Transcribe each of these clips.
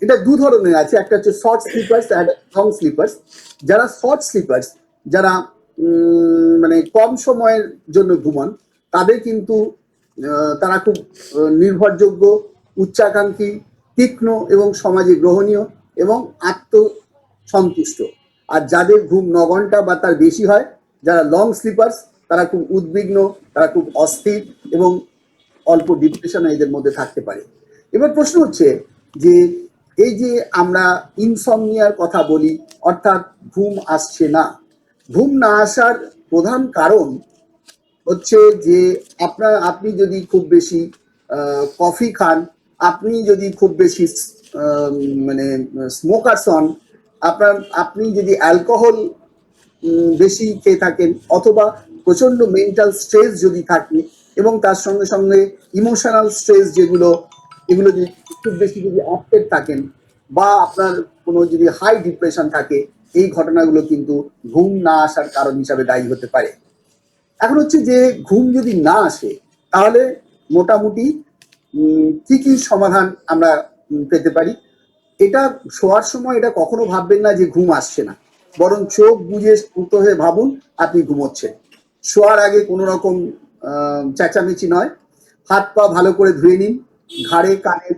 এটা দু ধরনের আছে, একটা হচ্ছে শর্ট স্লিপার্স আর লং স্লিপার্স। যারা শর্ট স্লিপার্স, যারা মানে কম সময়ের জন্য ঘুমান, তাদের কিন্তু তারা খুব নির্ভরযোগ্য, উচ্চাকাঙ্ক্ষী, তীক্ষ্ণ এবং সমাজে গ্রহণীয় এবং আত্মসন্তুষ্ট। আর যাদের ঘুম 9 ঘন্টা বা তার বেশি হয়, যারা লং স্লিপার্স, তারা খুব উদ্বিগ্ন, তারা খুব অস্থির এবং অল্প ডিপ্রেশন এদের মধ্যে থাকতে পারে। এবার প্রশ্ন হচ্ছে যে এই যে আমরা ইনসমনিয়ার কথা বলি, অর্থাৎ ঘুম আসছে না, ঘুম না আসার প্রধান কারণ হচ্ছে যে আপনি যদি খুব বেশি কফি খান, আপনি যদি খুব বেশি মানে স্মোকার্স হন, আপনি যদি অ্যালকোহল বেশি খেয়ে থাকেন, অথবা প্রচন্ড মেন্টাল স্ট্রেস যদি থাকে, এবং তার সঙ্গে সঙ্গে ইমোশনাল স্ট্রেস এগুলো যদি খুব বেশি যদি আপডেট থাকেন, বা আপনার কোনো যদি হাই ডিপ্রেশন থাকে, এই ঘটনাগুলো কিন্তু ঘুম না আসার কারণ হিসাবে দায়ী হতে পারে। এখন হচ্ছে যে ঘুম যদি না আসে, তাহলে মোটামুটি কি কি সমাধান আমরা পেতে পারি। এটা শোয়ার সময় এটা কখনো ভাববেন না যে ঘুম আসছে না, বরং চোখ বুজে শান্ত হয়ে ভাবুন আপনি ঘুমোচ্ছেন। শোয়ার আগে কোনো রকম চেঁচামেচি নয়। হাত পা ভালো করে ধুয়ে নিন, ঘাড়ে কানে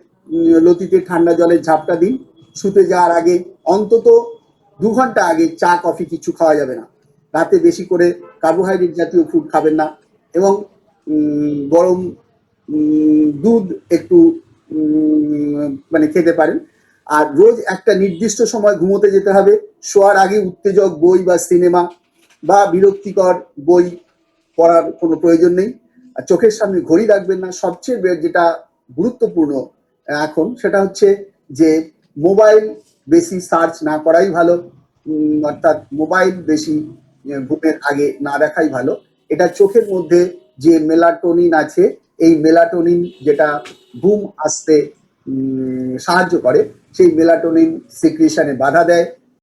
লতিতে ঠান্ডা জলের ঝাপটা দিন। শুতে যাওয়ার আগে অন্তত 2 ঘন্টা আগে চা কফি কিছু খাওয়া যাবে না। রাতে বেশি করে কার্বোহাইড্রেট জাতীয় ফুড খাবেন না, এবং গরম দুধ একটু মানে খেতে পারেন। আর রোজ একটা নির্দিষ্ট সময় ঘুমোতে যেতে হবে। শোয়ার আগে উত্তেজক বই বা সিনেমা বা বিরক্তিকর বই পড়ার কোনো প্রয়োজন নেই। আর চোখের সামনে ঘড়ি রাখবেন না। সবচেয়ে যেটা গুরুত্বপূর্ণ এখন, সেটা হচ্ছে যে মোবাইল বেশি সার্চ না করাই ভালো, অর্থাৎ মোবাইল বেশি ঘুমের আগে না দেখাই ভালো। এটা চোখের মধ্যে যে মেলাটোনিন আছে, এই মেলাটোনিন যেটা ঘুম আসতে সাহায্য করে, সেই মেলাটোনিন সিক্রিশনে বাধা দেয়,